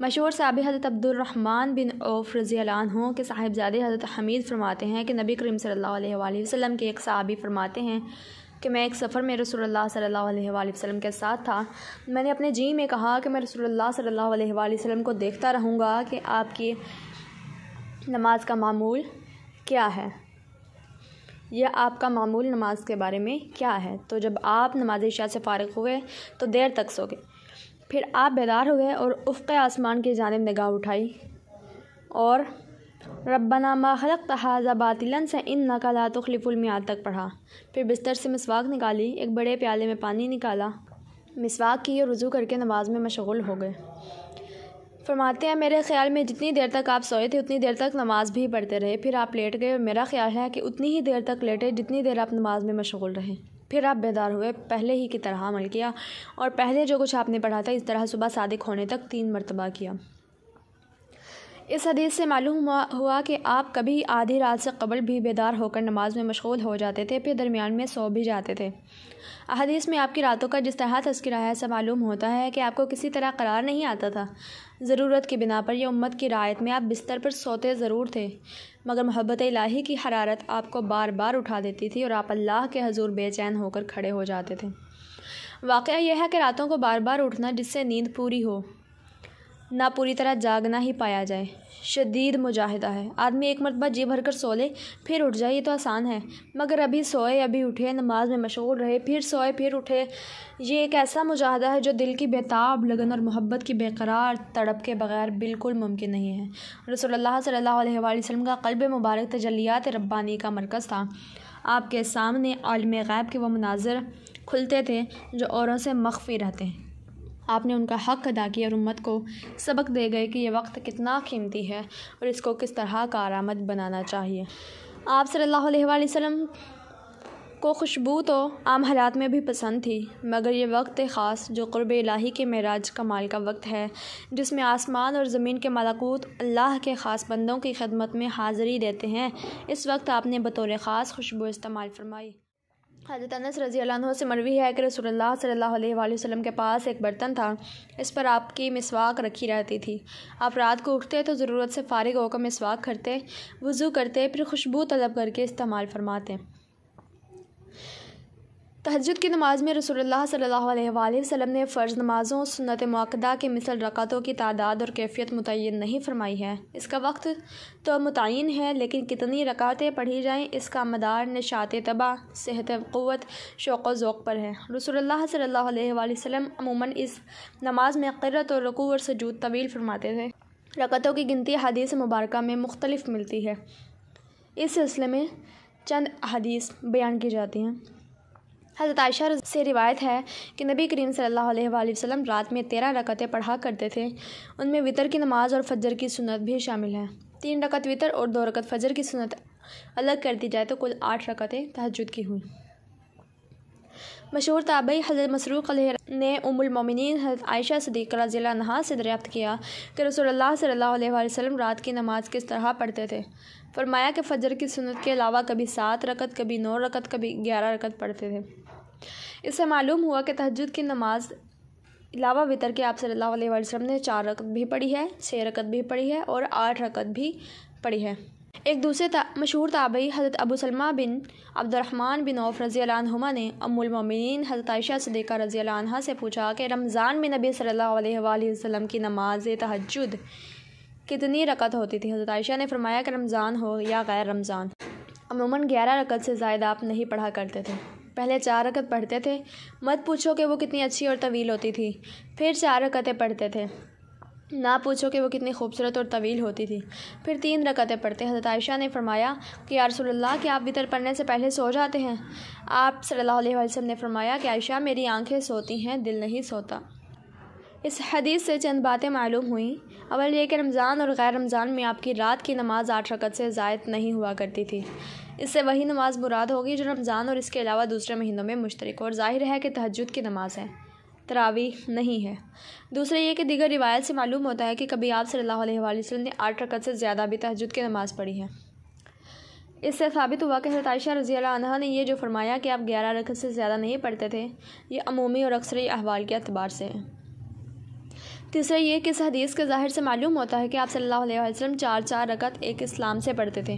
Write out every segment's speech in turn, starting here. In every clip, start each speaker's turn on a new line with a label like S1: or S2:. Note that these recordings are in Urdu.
S1: مشہور صحابی حضرت عبدالرحمن بن عوف رضی اللہ عنہ کے صاحبزادے حضرت حمید فرماتے ہیں کہ نبی کریم صلی اللہ علیہ وآلہ وسلم کے ایک صحابی فرماتے ہیں کہ میں ایک سفر میں رسول اللہ صلی اللہ علیہ وآلہ وسلم کے ساتھ تھا۔ میں نے اپنے جی میں کہا کہ میں رسول اللہ صلی اللہ علیہ وآلہ وسلم کو دیکھتا رہوں گا کہ آپ کی نماز کا معمول کیا ہے، یا آپ کا معمول نماز کے بارے میں کیا ہے۔ تو جب آپ نماز عشاء سے فارغ ہوئے تو دیر تک سو گئے، پھر آپ بیدار ہوئے اور افق آسمان کی جانب نگاہ اٹھائی اور ربنا ما خلقت ھذا باطلا سے انک لا تخلف المیعاد تک پڑھا۔ پھر بستر سے مسواک نکالی، ایک بڑے پیالے میں پانی نکالا، مسواک کی اور وضو کر کے نماز میں مشغول ہو گئے۔ فرماتے ہیں میرے خیال میں جتنی دیر تک آپ سوئے تھے اتنی دیر تک نماز بھی پڑھتے رہے، پھر آپ لیٹ گئے اور میرا خیال ہے کہ اتنی ہی دیر تک لیٹے جتنی دیر آپ نماز میں مشغول رہے۔ پھر آپ بیدار ہوئے، پہلے ہی کی طرح عمل کیا اور پہلے جو کچھ آپ نے پڑھا تھا اس طرح صبح صادق ہونے تک 3 مرتبہ کیا۔ اس حدیث سے معلوم ہوا کہ آپ کبھی آدھی رات سے قبل بھی بیدار ہو کر نماز میں مشغول ہو جاتے تھے، پھر درمیان میں سو بھی جاتے تھے۔ حدیث میں آپ کی راتوں کا جس طرح تذکرہ ہے ایسا معلوم ہوتا ہے کہ آپ کو کسی طرح قرار نہیں آتا تھا۔ ضرورت کی بنا پر یا امت کی رعایت میں آپ بستر پر سوتے ضرور تھے، مگر محبت الہی کی حرارت آپ کو بار بار اٹھا دیتی تھی اور آپ اللہ کے حضور بے چین ہو کر کھڑے ہو جاتے تھے۔ واقعہ یہ ہے کہ راتوں کو بار بار اٹھنا جس سے نیند پوری ہو، نہ پوری طرح جاگنا ہی پایا جائے، شدید مجاہدہ ہے۔ آدمی ایک مرتبہ جی بھر کر سو لے پھر اٹھ جائے، یہ تو آسان ہے، مگر ابھی سوئے ابھی اٹھے، نماز میں مشغول رہے، پھر سوئے پھر اٹھے، یہ ایک ایسا مجاہدہ ہے جو دل کی بےتاب لگن اور محبت کی بے قرار تڑپ کے بغیر بالکل ممکن نہیں ہے۔ رسول اللہ صلی اللہ علیہ وآلہ وسلم کا قلب مبارک تجلیات ربانی کا مرکز تھا۔ آپ کے سامنے عالم غیب کے وہ مناظر کھلتے تھے جو اوروں سے مخفی رہتے ہیں۔ آپ نے ان کا حق ادا کیا اور امت کو سبق دے گئے کہ یہ وقت کتنا قیمتی ہے اور اس کو کس طرح کارآمد بنانا چاہیے۔ آپ صلی اللہ علیہ وآلہ وسلم کو خوشبو تو عام حالات میں بھی پسند تھی، مگر یہ وقت خاص جو قرب الہی کے معراج کمال کا وقت ہے، جس میں آسمان اور زمین کے ملکوت اللہ کے خاص بندوں کی خدمت میں حاضری دیتے ہیں، اس وقت آپ نے بطور خاص خوشبو استعمال فرمائی۔ حضرت انس رضی اللہ عنہ سے مروی ہے کہ رسول اللہ صلی اللہ علیہ وآلہ وسلم کے پاس ایک برتن تھا، اس پر آپ کی مسواک رکھی رہتی تھی۔ آپ رات کو اٹھتے تو ضرورت سے فارغ ہو کر مسواک کرتے، وضو کرتے، پھر خوشبو طلب کر کے استعمال فرماتے۔ تہجد کی نماز میں رسول اللہ صلی اللہ علیہ وآلہ وسلم نے فرض نمازوں سنت مؤکدہ کے مثل رکعتوں کی تعداد اور کیفیت متعین نہیں فرمائی ہے۔ اس کا وقت تو متعین ہے، لیکن کتنی رکعتیں پڑھی جائیں اس کا مدار نشاط طبع، صحت قوت، شوق و ذوق پر ہے۔ رسول اللہ صلی اللہ علیہ وآلہ وسلم عموماً اس نماز میں قرأت اور رکوع اور سجود طویل فرماتے تھے۔ رکعتوں کی گنتی حدیث مبارکہ میں مختلف ملتی ہے، اس سلسلے میں چند احادیث بیان کی جاتی ہیں۔ حضرت عائشہ سے روایت ہے کہ نبی کریم صلی اللہ علیہ وآلہ وسلم رات میں 13 رکعتیں پڑھا کرتے تھے، ان میں وتر کی نماز اور فجر کی سنت بھی شامل ہے۔ 3 رکعت وتر اور 2 رکعت فجر کی سنت الگ کر دی جائے تو کل 8 رکعتیں تہجد کی ہوئیں۔ مشہور تابعی حضرت مسروق علیہ نے ام المومنین حضرت عائشہ صدیقہ رضی اللہ عنہا سے دریافت کیا کہ رسول اللہ صلی اللہ علیہ وآلہ وسلم رات کی نماز کس طرح پڑھتے تھے۔ فرمایا کہ فجر کی سنت کے علاوہ کبھی 7 رکعت، کبھی 9 رکعت، کبھی 11 رکعت پڑھتے تھے۔ اس سے معلوم ہوا کہ تہجد کی نماز علاوہ وتر کے آپ صلی اللہ علیہ وآلہ وسلم نے 4 رکعت بھی پڑھی ہے، 6 رکعت بھی پڑھی ہے اور 8 رکعت بھی پڑھی ہے۔ ایک دوسرے مشہور تابعی حضرت ابو سلمہ بن عبدالرحمن بن عوف رضی اللہ عنہما نے ام المومنین حضرت عائشہ صدیقہ رضی اللہ عنہا سے پوچھا کہ رمضان میں نبی صلی اللہ علیہ وآلہ وسلم کی نماز تہجد کتنی رکعت ہوتی تھی؟ حضرت عائشہ نے فرمایا کہ رمضان ہو یا غیر رمضان عموماً 11 رکعت سے زائد آپ نہیں پڑھا کرتے تھے۔ پہلے 4 رکعت پڑھتے تھے، مت پوچھو کہ وہ کتنی اچھی اور طویل ہوتی تھی، پھر 4 رکعتیں پڑھتے تھے، نہ پوچھو کہ وہ کتنی خوبصورت اور طویل ہوتی تھی، پھر 3 رکعتیں پڑھتے۔ حضرت عائشہ نے فرمایا کہ یا رسول اللہ کیا آپ وتر پڑھنے سے پہلے سو جاتے ہیں؟ آپ صلی اللہ علیہ وآلہ وسلم نے فرمایا کہ عائشہ میری آنکھیں سوتی ہیں، دل نہیں سوتا۔ اس حدیث سے چند باتیں معلوم ہوئیں۔ اول یہ کہ رمضان اور غیر رمضان میں آپ کی رات کی نماز 8 رکعت سے زائد نہیں ہوا کرتی تھی، اس سے وہی نماز مراد ہوگی جو رمضان اور اس کے علاوہ دوسرے مہینوں میں مشترک اور ظاہر ہے کہ تہجد کی نماز ہے، تراویح نہیں ہے۔ دوسرے یہ کہ دیگر روایت سے معلوم ہوتا ہے کہ کبھی آپ صلی اللہ علیہ وآلہ وسلم نے 8 رکعت سے زیادہ بھی تہجد کی نماز پڑھی ہے۔ اس سے ثابت ہوا کہ حضرت عائشہ رضی اللہ عنہا نے یہ جو فرمایا کہ آپ 11 رکعت سے زیادہ نہیں پڑھتے تھے، یہ عمومی اور اکثری احوال کے اعتبار سے ہے۔ تیسرا یہ کہ اس حدیث کے ظاہر سے معلوم ہوتا ہے کہ آپ صلی اللہ علیہ وسلم 4 رکعت ایک اسلام سے پڑھتے تھے۔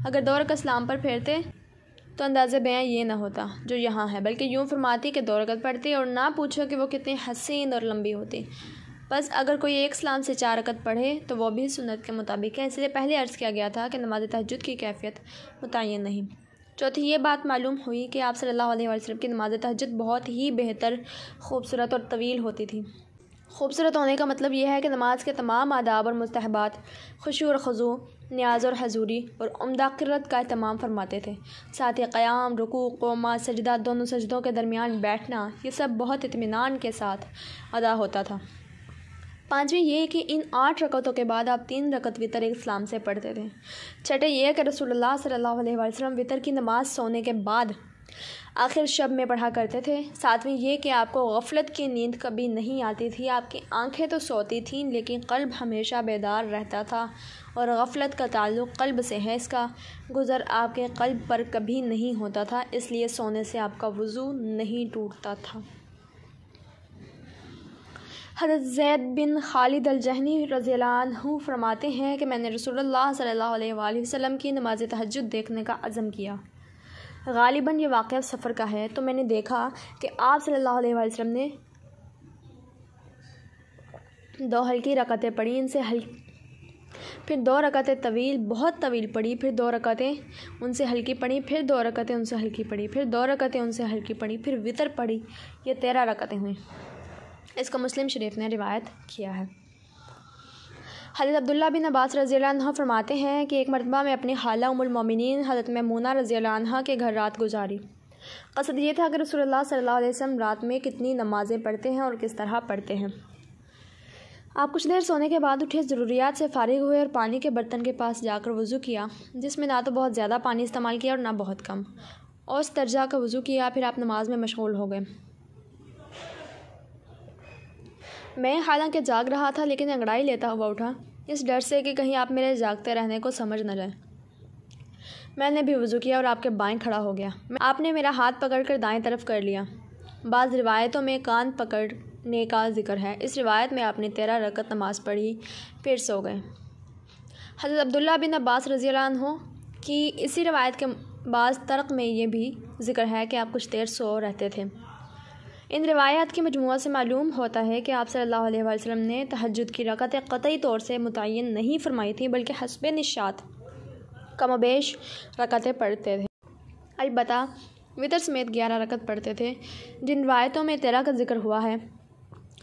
S1: اگر 2 رکعت اسلام پر پھیرتے تو اندازِ بیاں یہ نہ ہوتا جو یہاں ہے، بلکہ یوں فرماتی کہ 2 رکعت پڑھتی اور نہ پوچھو کہ وہ کتنی حسین اور لمبی ہوتی۔ بس اگر کوئی ایک اسلام سے 4 رکعت پڑھے تو وہ بھی سنت کے مطابق ہے، اس لیے پہلے عرض کیا گیا تھا کہ نماز تہجد کی کیفیت متعین نہیں۔ چوتھی یہ بات معلوم ہوئی کہ آپ صلی اللہ علیہ وسلم کی نماز تہجد بہت ہی بہتر، خوبصورت اور طویل ہوتی تھی۔ خوبصورت ہونے کا مطلب یہ ہے کہ نماز کے تمام آداب اور مستحبات، خشوع اور خضوع، نیاز اور حضوری اور عمدہ قرت کا اہتمام فرماتے تھے۔ ساتھ ہی قیام، رکوع، قوما، سجدہ، دونوں سجدوں کے درمیان بیٹھنا، یہ سب بہت اطمینان کے ساتھ ادا ہوتا تھا۔ پانچویں یہ کہ ان 8 رکعتوں کے بعد آپ 3 رکعت وتر ایک اسلام سے پڑھتے تھے۔ چھٹے یہ کہ رسول اللہ صلی اللہ علیہ وسلم وتر کی نماز سونے کے بعد آخر شب میں پڑھا کرتے تھے۔ ساتویں یہ کہ آپ کو غفلت کی نیند کبھی نہیں آتی تھی، آپ کی آنکھیں تو سوتی تھیں لیکن قلب ہمیشہ بیدار رہتا تھا، اور غفلت کا تعلق قلب سے ہے، اس کا گزر آپ کے قلب پر کبھی نہیں ہوتا تھا، اس لیے سونے سے آپ کا وضو نہیں ٹوٹتا تھا۔ حضرت زید بن خالد الجہنی رضی اللہ عنہ فرماتے ہیں کہ میں نے رسول اللہ صلی اللہ علیہ وآلہ وسلم کی نماز تہجد دیکھنے کا عزم کیا۔ غالباً یہ واقعہ سفر کا ہے، تو میں نے دیکھا کہ آپ صلی اللہ علیہ وسلم نے 2 ہلکی رکعتیں پڑھی، پھر 2 رکعتیں طویل، بہت طویل پڑھی، پھر 2 رکعتیں ان سے ہلکی پڑھی، پھر 2 رکعتیں ان سے ہلکی پڑھی، پھر 2 رکعتیں ان سے ہلکی پڑھی، پھر وتر پڑھی۔ یہ 13 رکعتیں ہوئیں۔ اس کو مسلم شریف نے روایت کیا ہے۔ حضرت عبداللہ بن عباس رضی اللہ عنہ فرماتے ہیں کہ ایک مرتبہ میں اپنی خالہ ام المومنین حضرت میمونہ رضی اللہ عنہ کے گھر رات گزاری۔ قصد یہ تھا کہ رسول اللہ صلی اللہ علیہ وسلم رات میں کتنی نمازیں پڑھتے ہیں اور کس طرح پڑھتے ہیں۔ آپ کچھ دیر سونے کے بعد اٹھے، ضروریات سے فارغ ہوئے اور پانی کے برتن کے پاس جا کر وضو کیا، جس میں نہ تو بہت زیادہ پانی استعمال کیا اور نہ بہت کم، اوس درجہ کا وضو کیا۔ پھر آپ نماز میں مشغول ہو گئے۔ میں حالانکہ جاگ رہا تھا لیکن انگڑائی لیتا ہوا اٹھا، اس ڈر سے کہ کہیں آپ میرے جاگتے رہنے کو سمجھ نہ جائیں۔ میں نے بھی وضو کیا اور آپ کے بائیں کھڑا ہو گیا۔ آپ نے میرا ہاتھ پکڑ کر دائیں طرف کر لیا۔ بعض روایتوں میں کان پکڑنے کا ذکر ہے۔ اس روایت میں آپ نے 13 رکعت نماز پڑھی، پھر سو گئے۔ حضرت عبداللہ بن عباس رضی اللہ عنہ کی اسی روایت کے بعض طرق میں یہ بھی ذکر ہے کہ آپ کچھ دیر سو رہتے تھے۔ ان روایات کی مجموعہ سے معلوم ہوتا ہے کہ آپ صلی اللہ علیہ وسلم نے تہجد کی رکعتیں قطعی طور سے متعین نہیں فرمائی تھیں، بلکہ حسب نشاط کم و بیش رکعتیں پڑھتے تھے۔ البتہ وتر سمیت 11 رکعت پڑھتے تھے۔ جن روایتوں میں 13 کا ذکر ہوا ہے،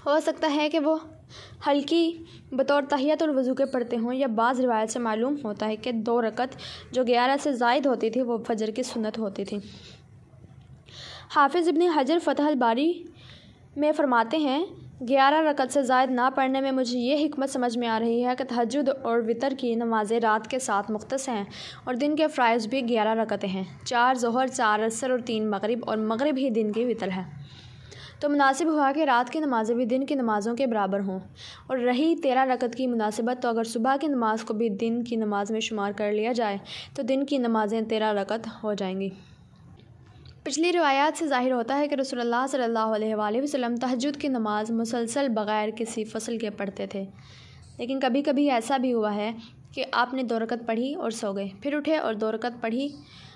S1: ہو سکتا ہے کہ وہ ہلکی بطور تحیت الوضو کے پڑھتے ہوں، یا بعض روایت سے معلوم ہوتا ہے کہ 2 رکعت جو 11 سے زائد ہوتی تھی وہ فجر کی سنت ہوتی تھی۔ حافظ ابن حجر فتح الباری میں فرماتے ہیں 11 رکعت سے زائد نہ پڑھنے میں مجھے یہ حکمت سمجھ میں آ رہی ہے کہ تہجد اور وتر کی نمازیں رات کے ساتھ مختص ہیں اور دن کے فرائض بھی 11 رکعتیں ہیں، 4 ظہر، 4 عصر اور 3 مغرب، اور مغرب ہی دن کی وتر ہے۔ تو مناسب ہوا کہ رات کی نمازیں بھی دن کی نمازوں کے برابر ہوں، اور رہی 13 رکعت کی مناسبت، تو اگر صبح کی نماز کو بھی دن کی نماز میں شمار کر لیا جائے تو دن کی نمازیں 13 رکعت ہو جائیں گی۔ پچھلی روایات سے ظاہر ہوتا ہے کہ رسول اللہ صلی اللہ علیہ وآلہ وسلم تہجد کی نماز مسلسل بغیر کسی فصل کے پڑھتے تھے، لیکن کبھی کبھی ایسا بھی ہوا ہے کہ آپ نے 2 رکعت پڑھی اور سو گئے، پھر اٹھے اور 2 رکعت پڑھی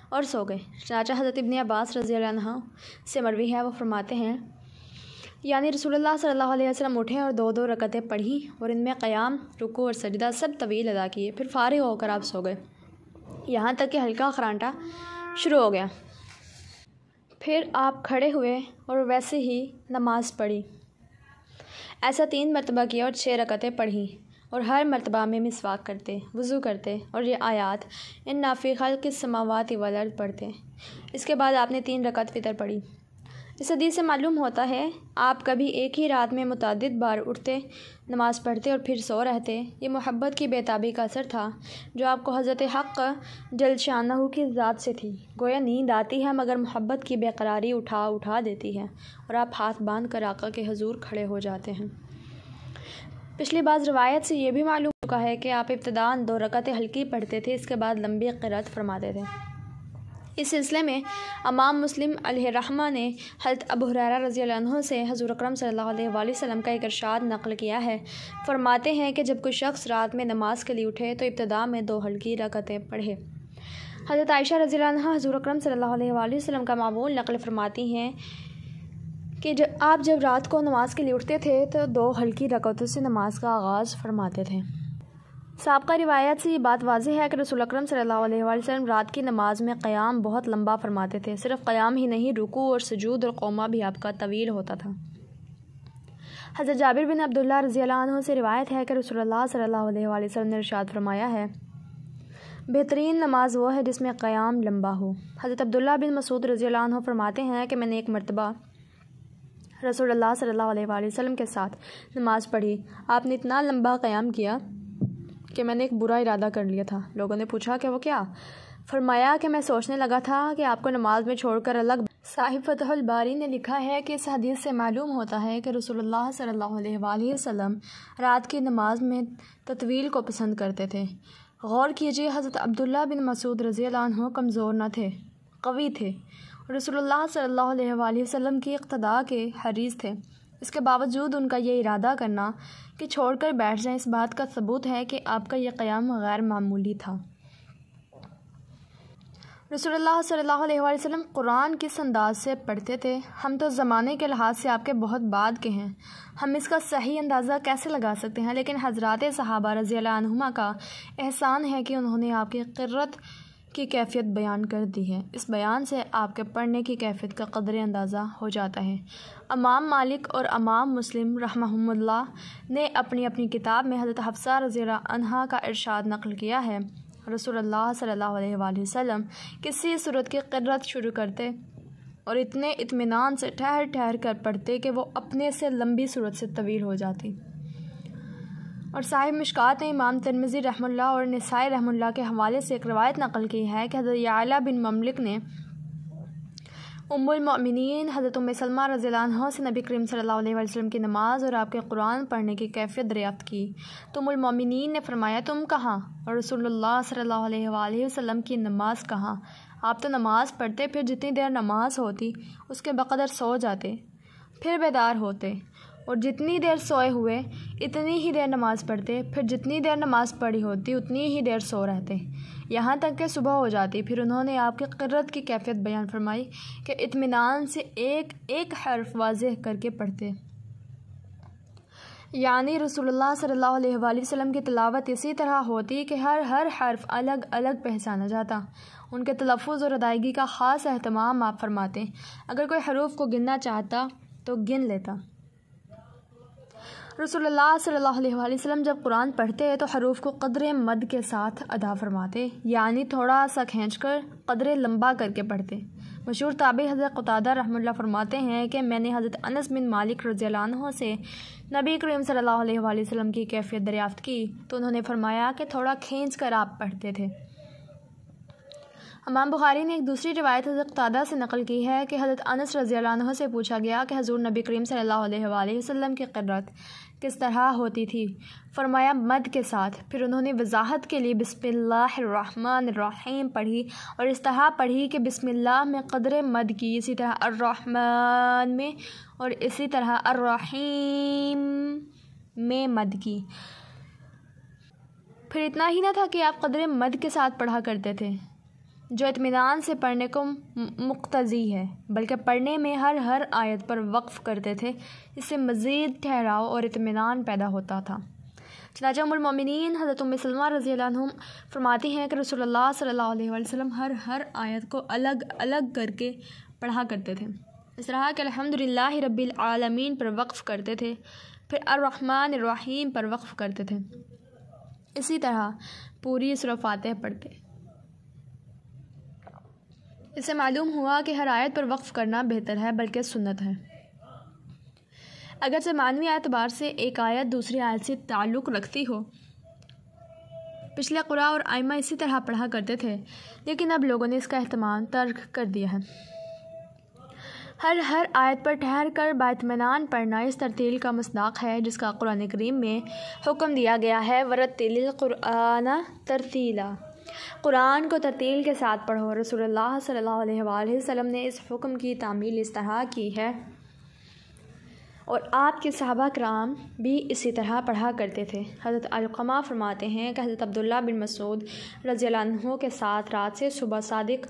S1: اور سو گئے۔ چنانچہ حضرت ابن عباس رضی اللہ عنہ سے مروی ہے، وہ فرماتے ہیں یعنی رسول اللہ صلی اللہ علیہ وسلم اٹھے اور 2 رکعتیں پڑھیں اور ان میں قیام، رکوع اور سجدہ سب طویل ادا کیے، پھر فارغ ہو کر آپ سو گئے، یہاں تک کہ ہلکا خرانٹا شروع ہو گیا۔ پھر آپ کھڑے ہوئے اور ویسے ہی نماز پڑھی۔ ایسا 3 مرتبہ کیا اور 6 رکعتیں پڑھیں، اور ہر مرتبہ میں مسواک کرتے، وضو کرتے اور یہ آیات اِنَّ فِی خَلْقِ السَّمَاوَاتِ وَالْأَرْضِ پڑھتے۔ اس کے بعد آپ نے 3 رکعت وتر پڑھی۔ اس حدیث سے معلوم ہوتا ہے آپ کبھی ایک ہی رات میں متعدد بار اٹھتے، نماز پڑھتے اور پھر سو رہتے۔ یہ محبت کی بے تابی کا اثر تھا جو آپ کو حضرت حق جل شانہ کی ذات سے تھی۔ گویا نیند آتی ہے مگر محبت کی بے قراری اٹھا دیتی ہے، اور آپ ہاتھ باندھ کر آقا کے حضور کھڑے ہو جاتے ہیں۔ پچھلی بعض روایت سے یہ بھی معلوم چکا ہے کہ آپ ابتداءً 2 رکعتیں ہلکی پڑھتے تھے، اس کے بعد لمبی قرات فرماتے تھے۔ اس سلسلے میں امام مسلم علیہ الرحمہ نے حضرت ابو ہریرہ رضی اللہ عنہ سے حضور اکرم صلی اللہ علیہ وآلہ وسلم کا ایک ارشاد نقل کیا ہے۔ فرماتے ہیں کہ جب کوئی شخص رات میں نماز کے لیے اٹھے تو ابتدا میں 2 ہلکی رکعتیں پڑھے۔ حضرت عائشہ رضی اللہ عنہا حضور اکرم صلی اللہ علیہ وآلہ وسلم کا معمول نقل فرماتی ہیں کہ آپ جب رات کو نماز کے لیے اٹھتے تھے تو 2 ہلکی رکعتوں سے نماز کا آغاز فرماتے تھے۔ سابقہ روایات سے یہ بات واضح ہے کہ رسول اکرم صلی اللہ علیہ وآلہ وسلم رات کی نماز میں قیام بہت لمبا فرماتے تھے۔ صرف قیام ہی نہیں، رکوع اور سجود اور قومہ بھی آپ کا طویل ہوتا تھا۔ حضرت جابر بن عبداللہ رضی اللہ عنہ سے روایت ہے کہ رسول اللہ صلی اللہ علیہ وآلہ وسلم نے ارشاد فرمایا ہے، بہترین نماز وہ ہے جس میں قیام لمبا ہو۔ حضرت عبداللہ بن مسعود رضی اللہ عنہ فرماتے ہیں کہ میں نے ایک مرتبہ رسول اللہ صلی اللہ علیہ وآلہ وسلم کے ساتھ نماز پڑھی۔ آپ نے اتنا لمبا قیام کیا کہ میں نے ایک برا ارادہ کر لیا تھا۔ لوگوں نے پوچھا کہ وہ کیا؟ فرمایا کہ میں سوچنے لگا تھا کہ آپ کو نماز میں چھوڑ کر الگ۔ صاحب فتح الباری نے لکھا ہے کہ اس حدیث سے معلوم ہوتا ہے کہ رسول اللہ صلی اللہ علیہ وآلہ وسلم رات کی نماز میں تطویل کو پسند کرتے تھے۔ غور کیجیے، حضرت عبداللہ بن مسعود رضی اللہ عنہ کمزور نہ تھے، قوی تھے، رسول اللہ صلی اللہ علیہ وآلہ وسلم کی اقتداء کے حریص تھے۔ اس کے باوجود ان کا یہ ارادہ کرنا کہ چھوڑ کر بیٹھ جائیں اس بات کا ثبوت ہے کہ آپ کا یہ قیام غیر معمولی تھا۔ رسول اللہ صلی اللہ علیہ وآلہ وسلم قرآن کس انداز سے پڑھتے تھے؟ ہم تو زمانے کے لحاظ سے آپ کے بہت بعد کے ہیں، ہم اس کا صحیح اندازہ کیسے لگا سکتے ہیں؟ لیکن حضرات صحابہ رضی اللہ عنہما کا احسان ہے کہ انہوں نے آپ کی قرت کی کیفیت بیان کر دی ہے۔ اس بیان سے آپ کے پڑھنے کی کیفیت کا قدر اندازہ ہو جاتا ہے۔ امام مالک اور امام مسلم رحمہم اللہ نے اپنی اپنی کتاب میں حضرت حفصہ رضی اللہ عنہا کا ارشاد نقل کیا ہے، رسول اللہ صلی اللہ علیہ وآلہ وسلم کسی صورت کی قرت شروع کرتے اور اتنے اطمینان سے ٹھہر ٹھہر کر پڑھتے کہ وہ اپنے سے لمبی صورت سے طویل ہو جاتی۔ اور صاحب مشکات نے امام ترمذی رحمہ اللہ اور نسائی رحمہ اللہ کے حوالے سے ایک روایت نقل کی ہے کہ حضرت یعلا بن مملک نے ام المؤمنین حضرت ام سلمہ رضی اللہ عنہ سے نبی کریم صلی اللہ علیہ وسلم کی نماز اور آپ کے قرآن پڑھنے کی کیفیت دریافت کی تو ام المؤمنین نے فرمایا، تم کہاں اور رسول اللہ صلی اللہ علیہ وآلہ وسلم کی نماز کہاں؟ آپ تو نماز پڑھتے، پھر جتنی دیر نماز ہوتی اس کے بقدر سو جاتے، پھر بیدار ہوتے، اور جتنی دیر سوئے ہوئے اتنی ہی دیر نماز پڑھتے، پھر جتنی دیر نماز پڑھی ہوتی اتنی ہی دیر سو رہتے، یہاں تک کہ صبح ہو جاتی۔ پھر انہوں نے آپ کی قرت کی کیفیت بیان فرمائی کہ اطمینان سے ایک ایک حرف واضح کر کے پڑھتے، یعنی رسول اللہ صلی اللہ علیہ وآلہ وسلم کی تلاوت اسی طرح ہوتی کہ ہر حرف الگ الگ پہچانا جاتا۔ ان کے تلفظ اور ادائیگی کا خاص اہتمام آپ فرماتے، اگر کوئی حروف کو گننا چاہتا تو گن لیتا۔ رسول اللہ صلی اللہ علیہ وآلہ وسلم جب قرآن پڑھتے تو حروف کو قدر مد کے ساتھ ادا فرماتے، یعنی تھوڑا سا کھینچ کر قدر لمبا کر کے پڑھتے۔ مشہور تابعی حضرت قتادہ رحمہ اللہ فرماتے ہیں کہ میں نے حضرت انس بن مالک رضی اللہ عنہ سے نبی کریم صلی اللہ علیہ وآلہ وسلم کی کیفیت دریافت کی تو انہوں نے فرمایا کہ تھوڑا کھینچ کر آپ پڑھتے تھے۔ امام بخاری نے ایک دوسری روایت حضرت قتادہ سے نقل کی ہے کہ حضرت انس رضی اللہ عنہ سے پوچھا گیا کہ حضور نبی کریم صلی اللہ علیہ وآلہ وسلم کی قرت کس طرح ہوتی تھی؟ فرمایا مد کے ساتھ۔ پھر انہوں نے وضاحت کے لیے بسم اللہ الرحمن الرحیم پڑھی اور اس طرح پڑھی کہ بسم اللہ میں قدر مد کی، اسی طرح الرحمن میں اور اسی طرح الرحیم میں مد کی۔ پھر اتنا ہی نہ تھا کہ آپ قدر مد کے ساتھ پڑھا کرتے تھے جو اطمینان سے پڑھنے کو مقتضی ہے، بلکہ پڑھنے میں ہر آیت پر وقف کرتے تھے، اس سے مزید ٹھہراؤ اور اطمینان پیدا ہوتا تھا۔ چنانچہ ام المؤمنین حضرت ام سلمہ رضی اللہ عنہ فرماتی ہیں کہ رسول اللہ صلی اللہ علیہ وآلہ وسلم ہر آیت کو الگ الگ کر کے پڑھا کرتے تھے، اس طرح کہ الحمدللہ رب العالمین پر وقف کرتے تھے، پھر الرحمن الرحیم پر وقف کرتے تھے، اسی طرح پوری سورہ فاتحہ پڑھتے۔ اس سے معلوم ہوا کہ ہر آیت پر وقف کرنا بہتر ہے بلکہ سنت ہے۔ اگرچہ معنوی اعتبار سے ایک آیت دوسری آیت سے تعلق رکھتی ہو، پچھلے قراء اور ائمہ اسی طرح پڑھا کرتے تھے، لیکن اب لوگوں نے اس کا اہتمام ترک کر دیا ہے۔ ہر آیت پر ٹھہر کر بااطمینان پڑھنا اس ترتیل کا مصداق ہے جس کا قرآن کریم میں حکم دیا گیا ہے، وَرَتِّلِ الْقُرْآنَ تَرْتِیلًا۔ قرآن کو ترتیل کے ساتھ پڑھو۔ رسول اللہ صلی اللہ علیہ وآلہ وسلم نے اس حکم کی تعمیل اس طرح کی ہے اور آپ کے صحابہ کرام بھی اسی طرح پڑھا کرتے تھے۔ حضرت علقمہ فرماتے ہیں کہ حضرت عبداللہ بن مسعود رضی اللہ عنہ کے ساتھ رات سے صبح صادق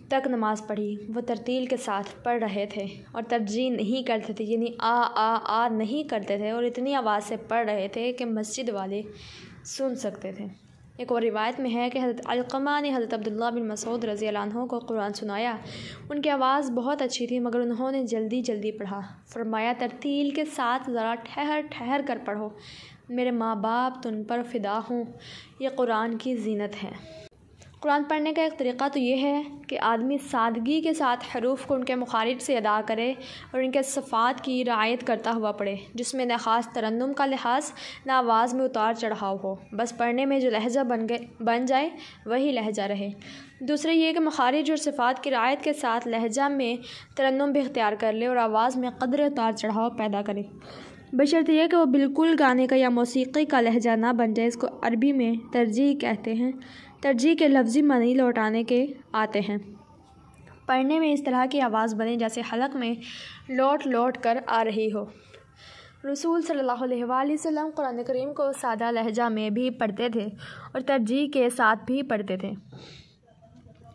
S1: تک نماز پڑھی۔ وہ ترتیل کے ساتھ پڑھ رہے تھے اور ترجیح نہیں کرتے تھے، یعنی آ نہیں کرتے تھے، اور اتنی آواز سے پڑھ رہے تھے کہ مسجد والے سن سکتے تھے۔ ایک اور روایت میں ہے کہ حضرت علقمہ نے حضرت عبداللہ بن مسعود رضی اللہ عنہ کو قرآن سنایا۔ ان کی آواز بہت اچھی تھی مگر انہوں نے جلدی پڑھا۔ فرمایا ترتیل کے ساتھ ذرا ٹھہر کر پڑھو، میرے ماں باپ تم پر فدا ہوں، یہ قرآن کی زینت ہے۔ قرآن پڑھنے کا ایک طریقہ تو یہ ہے کہ آدمی سادگی کے ساتھ حروف کو ان کے مخارج سے ادا کرے اور ان کے صفات کی رعایت کرتا ہوا پڑھے، جس میں نہ خاص ترنم کا لحاظ نہ آواز میں اتار چڑھاؤ ہو، بس پڑھنے میں جو لہجہ بن جائے وہی لہجہ رہے۔ دوسرے یہ کہ مخارج اور صفات کی رعایت کے ساتھ لہجہ میں ترنم بھی اختیار کر لے اور آواز میں قدر اتار چڑھاؤ پیدا کرے، بشرط یہ کہ وہ بالکل گانے کا یا موسیقی کا لہجہ نہ بن جائے۔ اس کو عربی میں ترجیح کہتے ہیں۔ ترجیح کے لفظی معنی لوٹانے کے آتے ہیں۔ پڑھنے میں اس طرح کی آواز بنے جیسے حلق میں لوٹ کر آ رہی ہو۔ رسول صلی اللہ علیہ وآلہ وسلم قرآن کریم کو سادہ لہجہ میں بھی پڑھتے تھے اور ترجیح کے ساتھ بھی پڑھتے تھے۔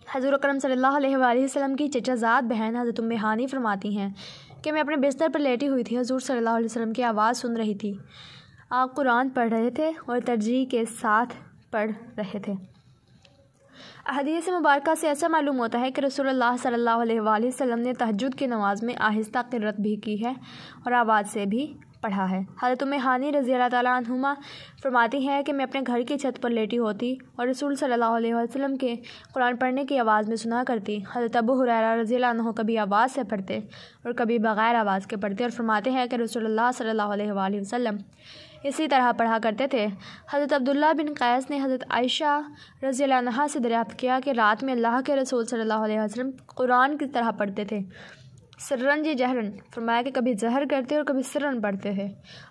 S1: حضور اکرم صلی اللہ علیہ وآلہ وسلم کی چچا زاد بہن حضرت ام ہانی فرماتی ہیں کہ میں اپنے بستر پر لیٹی ہوئی تھی، حضور صلی اللہ علیہ وسلم کی آواز سن رہی تھی۔ آپ قرآن پڑھ رہے تھے اور ترجیح کے ساتھ پڑھ رہے تھے۔ احادیث مبارکہ سے ایسا معلوم ہوتا ہے کہ رسول اللہ صلی اللہ علیہ وآلہ وسلم نے تہجد کی نماز میں آہستہ قرات بھی کی ہے اور آواز سے بھی پڑھا ہے۔ حضرت ام ہانی رضی اللہ تعالیٰ عنہما فرماتی ہیں کہ میں اپنے گھر کی چھت پر لیٹی ہوتی اور رسول صلی اللہ علیہ وسلم کے قرآن پڑھنے کی آواز میں سنا کرتی۔ حضرت ابو ہریرہ رضی اللہ عنہ کبھی آواز سے پڑھتے اور کبھی بغیر آواز کے پڑھتے اور فرماتے ہیں کہ رسول اللہ صلی اللہ علیہ وآلہ وسلم اسی طرح پڑھا کرتے تھے۔ حضرت عبداللہ بن قیس نے حضرت عائشہ رضی اللہ عنہا سے دریافت کیا کہ رات میں اللہ کے رسول صلی اللہ علیہ وسلم قرآن کس طرح پڑھتے تھے، سرن جی جہرن؟ فرمایا کہ کبھی جہر کرتے اور کبھی سرن پڑھتے تھے۔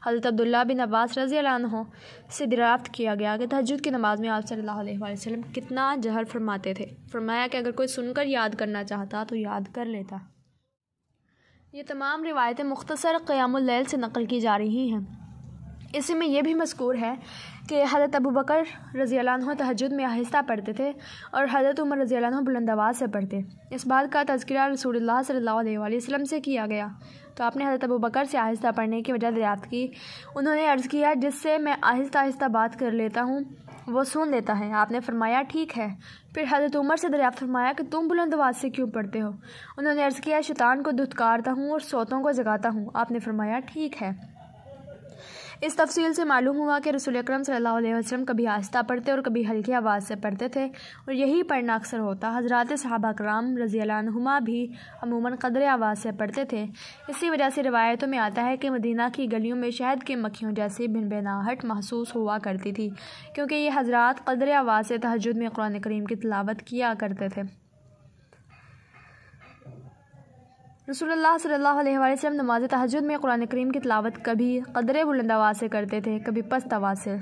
S1: حضرت عبداللہ بن عباس رضی اللہ عنہ سے دریافت کیا گیا کہ تہجد کی نماز میں آپ صلی اللہ علیہ وآلہ وسلم کتنا جہر فرماتے تھے؟ فرمایا کہ اگر کوئی سن کر یاد کرنا چاہتا تو یاد کر لیتا۔ یہ تمام روایتیں مختصر قیام اللیل سے نقل کی جا رہی ہیں۔ اسی میں یہ بھی مذکور ہے کہ حضرت ابو بکر رضی اللہ عنہ تہجد میں آہستہ پڑھتے تھے اور حضرت عمر رضی اللہ عنہ بلند آواز سے پڑھتے۔ اس بات کا تذکرہ رسول اللہ صلی اللہ علیہ وآلہ وسلم سے کیا گیا تو آپ نے حضرت ابو بکر سے آہستہ پڑھنے کی وجہ دریافت کی۔ انہوں نے عرض کیا جس سے میں آہستہ بات کر لیتا ہوں وہ سن لیتا ہے۔ آپ نے فرمایا ٹھیک ہے۔ پھر حضرت عمر سے دریافت فرمایا کہ تم بلند آواز سے کیوں پڑھتے ہو؟ انہوں نے عرض کیا شیطان کو دھتکارتا ہوں اور سوتوں کو جگاتا ہوں۔ آپ نے فرمایا ٹھیک ہے۔ اس تفصیل سے معلوم ہوا کہ رسول اکرم صلی اللہ علیہ وسلم کبھی آہستہ پڑھتے اور کبھی ہلکی آواز سے پڑھتے تھے اور یہی پڑھنا اکثر ہوتا۔ حضرات صحابہ کرام رضی اللہ عنہما بھی عموماً قدر آواز سے پڑھتے تھے۔ اسی وجہ سے روایتوں میں آتا ہے کہ مدینہ کی گلیوں میں شہد کی مکھیوں جیسی بھنبھناہٹ محسوس ہوا کرتی تھی، کیونکہ یہ حضرات قدر آواز سے تہجد میں قرآن کریم کی تلاوت کیا کرتے تھے۔ رسول اللہ صلی اللہ علیہ وآلہ وسلم نماز تہجد میں قرآن کریم کی تلاوت کبھی قدر بلند آواز سے کرتے تھے، کبھی پست آواز سے۔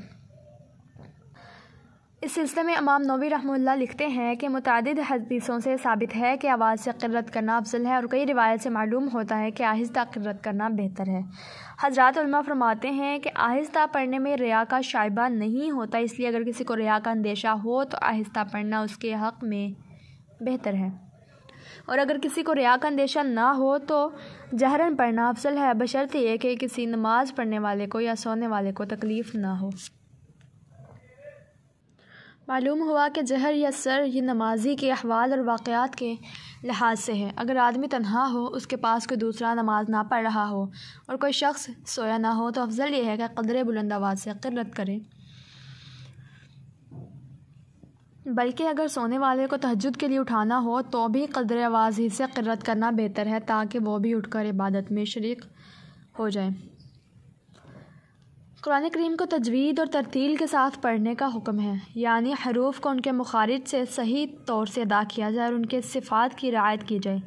S1: اس سلسلے میں امام نووی رحمہ اللہ لکھتے ہیں کہ متعدد حدیثوں سے ثابت ہے کہ آواز سے قرات کرنا افضل ہے اور کئی روایت سے معلوم ہوتا ہے کہ آہستہ قرات کرنا بہتر ہے۔ حضرات علماء فرماتے ہیں کہ آہستہ پڑھنے میں ریا کا شائبہ نہیں ہوتا، اس لیے اگر کسی کو ریا کا اندیشہ ہو تو آہستہ پڑھنا اس کے حق میں بہتر ہے، اور اگر کسی کو ریا کا اندیشہ نہ ہو تو جہرن پڑھنا افضل ہے، بشرط یہ کہ کسی نماز پڑھنے والے کو یا سونے والے کو تکلیف نہ ہو۔ معلوم ہوا کہ جہر یا سر یہ نمازی کے احوال اور واقعات کے لحاظ سے ہے۔ اگر آدمی تنہا ہو، اس کے پاس کوئی دوسرا نماز نہ پڑھ رہا ہو اور کوئی شخص سویا نہ ہو تو افضل یہ ہے کہ قدر بلند آواز سے قرات کرے، بلکہ اگر سونے والے کو تہجد کے لیے اٹھانا ہو تو بھی قدر آواز ہی سے قرات کرنا بہتر ہے تاکہ وہ بھی اٹھ کر عبادت میں شریک ہو جائے۔ قرآن کریم کو تجوید اور ترتیل کے ساتھ پڑھنے کا حکم ہے، یعنی حروف کو ان کے مخارج سے صحیح طور سے ادا کیا جائے اور ان کے صفات کی رعایت کی جائے۔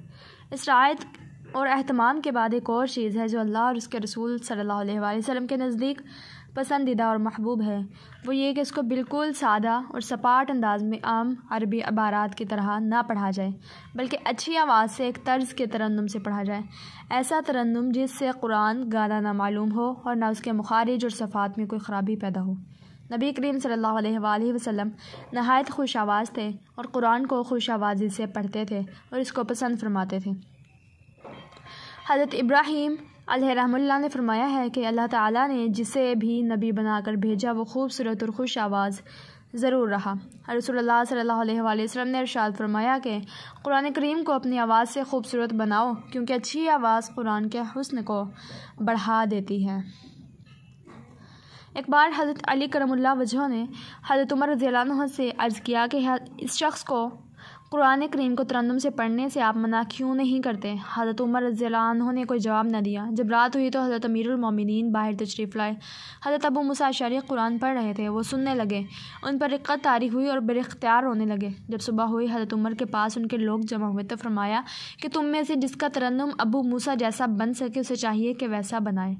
S1: اس رعایت اور اہتمام کے بعد ایک اور چیز ہے جو اللہ اور اس کے رسول صلی اللہ علیہ وآلہ وسلم کے نزدیک پسندیدہ اور محبوب ہے وہ یہ کہ اس کو بالکل سادہ اور سپاٹ انداز میں عام عربی عبارات کی طرح نہ پڑھا جائے، بلکہ اچھی آواز سے ایک طرز کے ترنم سے پڑھا جائے، ایسا ترنم جس سے قرآن گانا نہ معلوم ہو اور نہ اس کے مخارج اور صفات میں کوئی خرابی پیدا ہو۔ نبی کریم صلی اللہ علیہ وآلہ وسلم نہایت خوش آواز تھے اور قرآن کو خوش آوازی سے پڑھتے تھے اور اس کو پسند فرماتے تھے۔ حضرت ابراہیم علیہ رحمہ اللہ نے فرمایا ہے کہ اللہ تعالیٰ نے جسے بھی نبی بنا کر بھیجا وہ خوبصورت اور خوش آواز ضرور رہا۔ رسول اللہ صلی اللہ علیہ وآلہ وسلم نے ارشاد فرمایا کہ قرآن کریم کو اپنی آواز سے خوبصورت بناؤ، کیونکہ اچھی آواز قرآن کے حسن کو بڑھا دیتی ہے۔ ایک بار حضرت علی کرم اللہ وجہہ نے حضرت عمر رضی اللہ عنہ سے عرض کیا کہ اس شخص کو قرآن کریم کو ترنم سے پڑھنے سے آپ منع کیوں نہیں کرتے؟ حضرت عمر رضی اللہ عنہ نے کوئی جواب نہ دیا۔ جب رات ہوئی تو حضرت امیر المومنین باہر تشریف لائے۔ حضرت ابو موسیٰ اشعری قرآن پڑھ رہے تھے، وہ سننے لگے، ان پر رقت طاری ہوئی اور بااختیار رونے لگے۔ جب صبح ہوئی حضرت عمر کے پاس ان کے لوگ جمع ہوئے تو فرمایا کہ تم میں سے جس کا ترنم ابو موسیٰ جیسا بن سکے اسے چاہیے کہ ویسا بنائے۔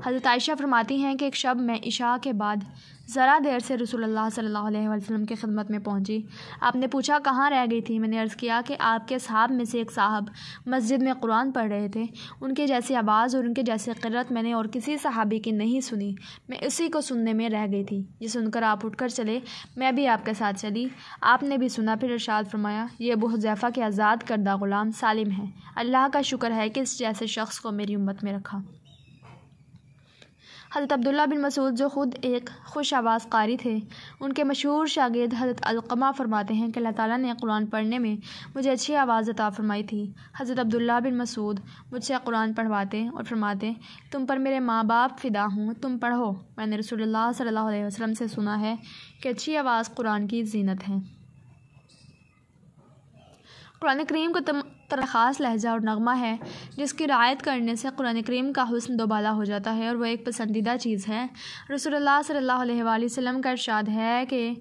S1: حضرت عائشہ فرماتی ہیں کہ ایک شب میں عشاء کے بعد ذرا دیر سے رسول اللہ صلی اللہ علیہ وسلم کی خدمت میں پہنچی۔ آپ نے پوچھا کہاں رہ گئی تھی؟ میں نے عرض کیا کہ آپ کے صحاب میں سے ایک صاحب مسجد میں قرآن پڑھ رہے تھے، ان کے جیسی آواز اور ان کے جیسی قرت میں نے اور کسی صحابی کی نہیں سنی، میں اسی کو سننے میں رہ گئی تھی۔ یہ سن کر آپ اٹھ کر چلے، میں بھی آپ کے ساتھ چلی، آپ نے بھی سنا۔ پھر ارشاد فرمایا یہ ابو حذیفہ کے آزاد کردہ غلام سالم ہے، اللہ کا شکر ہے کہ اس جیسے شخص کو میری امت میں رکھا۔ حضرت عبداللہ بن مسعود جو خود ایک خوش آواز قاری تھے، ان کے مشہور شاگرد حضرت علقمہ فرماتے ہیں کہ اللہ تعالیٰ نے قرآن پڑھنے میں مجھے اچھی آواز عطا فرمائی تھی۔ حضرت عبداللہ بن مسعود مجھ سے قرآن پڑھواتے اور فرماتے تم پر میرے ماں باپ فدا ہوں، تم پڑھو۔ میں نے رسول اللہ صلی اللہ علیہ وسلم سے سنا ہے کہ اچھی آواز قرآن کی زینت ہے۔ قرآن کریم کو خاص لہجہ اور نغمہ ہے جس کی رعایت کرنے سے قرآن کریم کا حسن دوبالا ہو جاتا ہے اور وہ ایک پسندیدہ چیز ہے۔ رسول اللہ صلی اللہ علیہ وآلہ وسلم کا ارشاد ہے کہ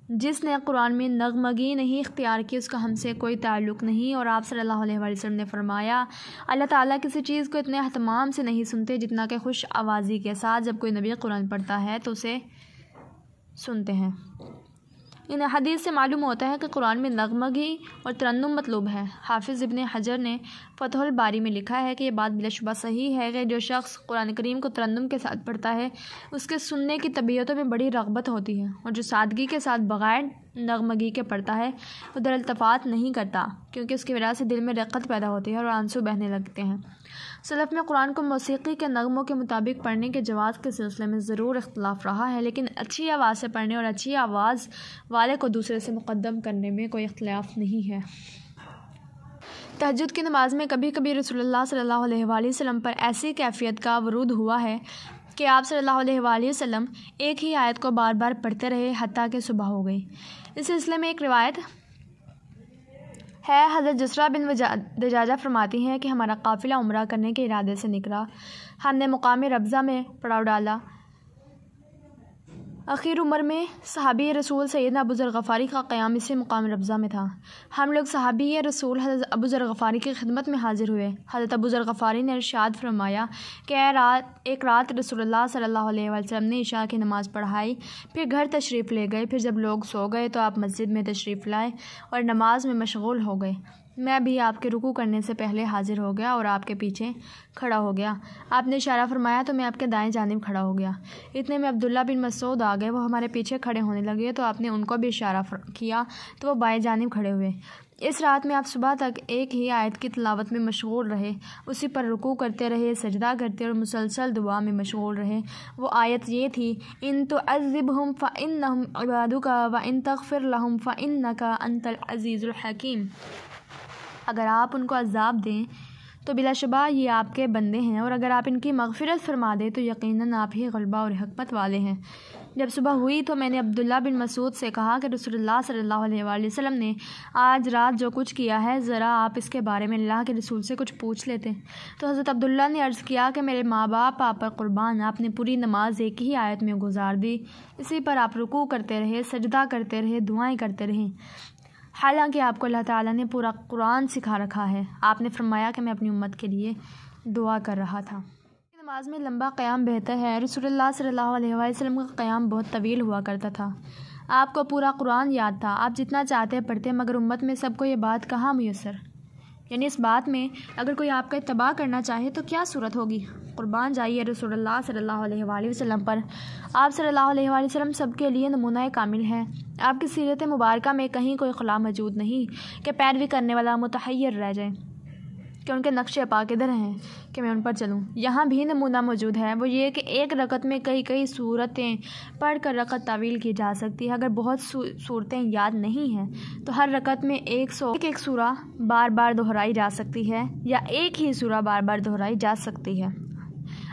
S1: جس نے قرآن میں نغمگی نہیں اختیار کی اس کا ہم سے کوئی تعلق نہیں، اور آپ صلی اللہ علیہ وآلہ وسلم نے فرمایا اللہ تعالیٰ کسی چیز کو اتنے اہتمام سے نہیں سنتے جتنا کہ خوش آوازی کے ساتھ جب کوئی نبی قرآن پڑھتا ہے تو اسے سنتے ہیں۔ ان حدیث سے معلوم ہوتا ہے کہ قرآن میں نغمگی اور ترنم مطلوب ہے۔ حافظ ابن حجر نے فتح الباری میں لکھا ہے کہ یہ بات بلا شبہ صحیح ہے کہ جو شخص قرآن کریم کو ترنم کے ساتھ پڑھتا ہے اس کے سننے کی طبیعتوں میں بڑی رغبت ہوتی ہے، اور جو سادگی کے ساتھ بغیر نغمگی کے پڑھتا ہے وہ در التفات نہیں کرتا، کیونکہ اس کی وجہ سے دل میں رقت پیدا ہوتی ہے اور آنسو بہنے لگتے ہیں۔ سلف میں قرآن کو موسیقی کے نغموں کے مطابق پڑھنے کے جواز کے سلسلے میں ضرور اختلاف رہا ہے، لیکن اچھی آواز سے پڑھنے اور اچھی آواز والے کو دوسرے سے مقدم کرنے میں کوئی اختلاف نہیں ہے۔ تہجد کی نماز میں کبھی کبھی رسول اللہ صلی اللہ علیہ وآلہ وسلم پر ایسی کیفیت کا ورود ہوا ہے کہ آپ صلی اللہ علیہ وآلہ وسلم ایک ہی آیت کو بار بار پڑھتے رہے حتیٰ کہ صبح ہو گئی۔ اس سلسلے میں ایک روایت ہے، حضرت جسرہ بن دجاجہ فرماتی ہیں کہ ہمارا قافلہ عمرہ کرنے کے ارادے سے نکلا، ہم نے مقام ربضہ میں پڑاؤ ڈالا۔ اخیر عمر میں صحابی رسول سیدنا ابو ذر غفاری کا قیام اسی مقام ربضہ میں تھا۔ ہم لوگ صحابی رسول حضرت ابو ذر غفاری کی خدمت میں حاضر ہوئے۔ حضرت ابو ذر غفاری نے ارشاد فرمایا کہ ایک رات رسول اللہ صلی اللہ علیہ وسلم نے عشاء کی نماز پڑھائی، پھر گھر تشریف لے گئے، پھر جب لوگ سو گئے تو آپ مسجد میں تشریف لائے اور نماز میں مشغول ہو گئے۔ میں بھی آپ کے رکوع کرنے سے پہلے حاضر ہو گیا اور آپ کے پیچھے کھڑا ہو گیا۔ آپ نے اشارہ فرمایا تو میں آپ کے دائیں جانب کھڑا ہو گیا۔ اتنے میں عبداللہ بن مسعود آ گئے، وہ ہمارے پیچھے کھڑے ہونے لگے تو آپ نے ان کو بھی اشارہ کیا تو وہ بائیں جانب کھڑے ہوئے۔ اس رات میں آپ صبح تک ایک ہی آیت کی تلاوت میں مشغول رہے، اسی پر رکوع کرتے رہے، سجدہ کرتے اور مسلسل دعا میں مشغول رہے۔ وہ آیت یہ تھی ان تعذبہم فإنہم عبادک وإن تغفر لہم فإنک انت العزیز الحکیم۔ اگر آپ ان کو عذاب دیں تو بلا شبہ یہ آپ کے بندے ہیں، اور اگر آپ ان کی مغفرت فرما دیں تو یقیناً آپ ہی غلبہ اور حکمت والے ہیں۔ جب صبح ہوئی تو میں نے عبداللہ بن مسعود سے کہا کہ رسول اللہ صلی اللہ علیہ وآلہ وسلم نے آج رات جو کچھ کیا ہے ذرا آپ اس کے بارے میں اللہ کے رسول سے کچھ پوچھ لیتے۔ تو حضرت عبداللہ نے عرض کیا کہ میرے ماں باپ آپ پر قربان، آپ نے پوری نماز ایک ہی آیت میں گزار دی، اسی پر آپ رکوع کرتے رہے، سجدہ کرتے رہے، دعائیں کرتے رہے، حالانکہ آپ کو اللہ تعالیٰ نے پورا قرآن سکھا رکھا ہے۔ آپ نے فرمایا کہ میں اپنی امت کے لیے دعا کر رہا تھا۔ نماز میں لمبا قیام بہتر ہے۔ رسول اللہ صلی اللہ علیہ وسلم کا قیام بہت طویل ہوا کرتا تھا۔ آپ کو پورا قرآن یاد تھا، آپ جتنا چاہتے پڑھتے، مگر امت میں سب کو یہ بات کہاں میسر، یعنی اس بات میں اگر کوئی آپ کا اتباع کرنا چاہے تو کیا صورت ہوگی۔ قربان جائیے رسول اللہ صلی اللہ علیہ وآلہ وسلم پر۔ آپ صلی اللہ علیہ وآلہ وسلم سب کے لیے نمونہ کامل ہیں۔ آپ کی سیرت مبارکہ میں کہیں کوئی خلا موجود نہیں کہ پیروی کرنے والا متحیر رہ جائے کہ ان کے نقش پا کدھر ہیں کہ میں ان پر چلوں۔ یہاں بھی نمونہ موجود ہے، وہ یہ کہ ایک رکعت میں کئی صورتیں پڑھ کر رکعت طویل کی جا سکتی ہے۔ اگر بہت صورتیں یاد نہیں ہیں تو ہر رکعت میں ایک سورہ بار بار دہرائی جا سکتی ہے یا ایک ہی سورہ بار بار دہرائی جا سکتی ہے۔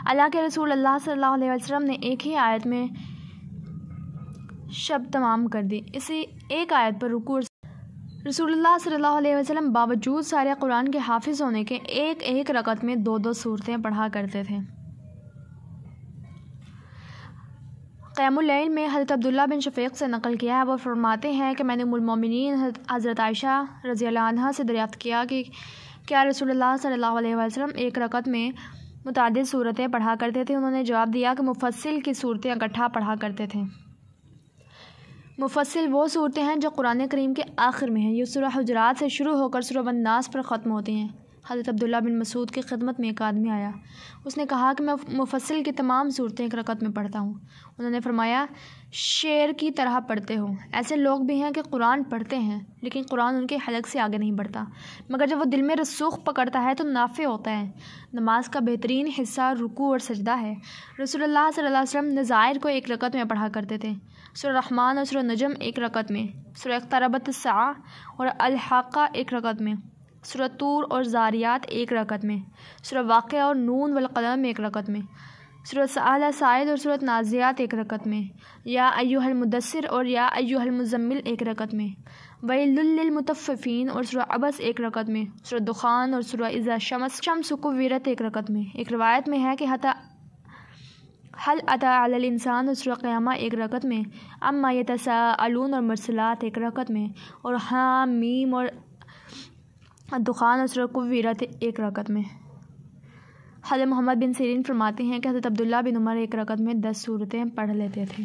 S1: اللہ کے رسول اللہ صلی اللہ علیہ وسلم نے ایک ہی آیت میں شب تمام کر دی۔ اسی ایک آیت پر رکوع رسول اللہ صلی اللہ علیہ وسلم باوجود سارے قرآن کے حافظ ہونے کے ایک رکعت میں 2 صورتیں پڑھا کرتے تھے۔ قیام اللیل میں حضرت عبداللہ بن شفیق سے نقل کیا ہے، وہ فرماتے ہیں کہ میں نے ام المومنین حضرت عائشہ رضی اللہ عنہا سے دریافت کیا کہ کیا رسول اللہ صلی اللہ علیہ وسلم ایک رکعت میں متعدد صورتیں پڑھا کرتے تھے؟ انہوں نے جواب دیا کہ مفصل کی صورتیں اکٹھا پڑھا کرتے تھے۔ مفصل وہ صورتیں ہیں جو قرآن کریم کے آخر میں ہیں، یہ سورہ حجرات سے شروع ہو کر سورہ الناس پر ختم ہوتی ہیں۔ حضرت عبداللہ بن مسعود کی خدمت میں ایک آدمی آیا، اس نے کہا کہ میں مفصل کی تمام صورتیں ایک رکعت میں پڑھتا ہوں۔ انہوں نے فرمایا شعر کی طرح پڑھتے ہو۔ ایسے لوگ بھی ہیں کہ قرآن پڑھتے ہیں لیکن قرآن ان کے حلق سے آگے نہیں بڑھتا، مگر جب وہ دل میں رسوخ پکڑتا ہے تو نافع ہوتا ہے۔ نماز کا بہترین حصہ رکوع اور سجدہ ہے۔ رسول اللہ صلی اللہ علیہ وسلم نظائر کو ایک رکعت میں پڑھا کرتے تھے، سورہ رحمان اور سورہ نجم ایک رکعت میں، سورہ اقتربت الساعہ اور الحاقہ ایک رکعت میں، سورہ طور اور زاریات ایک رکعت میں، سورہ واقعہ اور نون والقلم ایک رکعت میں، سورہ سأل سائل اور سورہ نازعات ایک رکعت میں، یا ایھا المدثر اور یا ایھا المزمل ایک رکعت میں، ویل للمطففین اور سورہ عبس ایک رکعت میں، سورہ دخان اور سورہ اذا الشمس کورت ایک رکعت میں۔ ایک روایت میں ہے کہ حل اتی علی الانسان اور سورہ قیامہ ایک رکعت میں، اما یتساءلون اور مرسلات ایک رکعت میں، اور حامیم اور دخان اور سورہ کورت ایک رکعت میں۔ حضرت محمد بن سیرین فرماتے ہیں کہ حضرت عبداللہ بن عمر ایک رکعت میں 10 صورتیں پڑھ لیتے تھے۔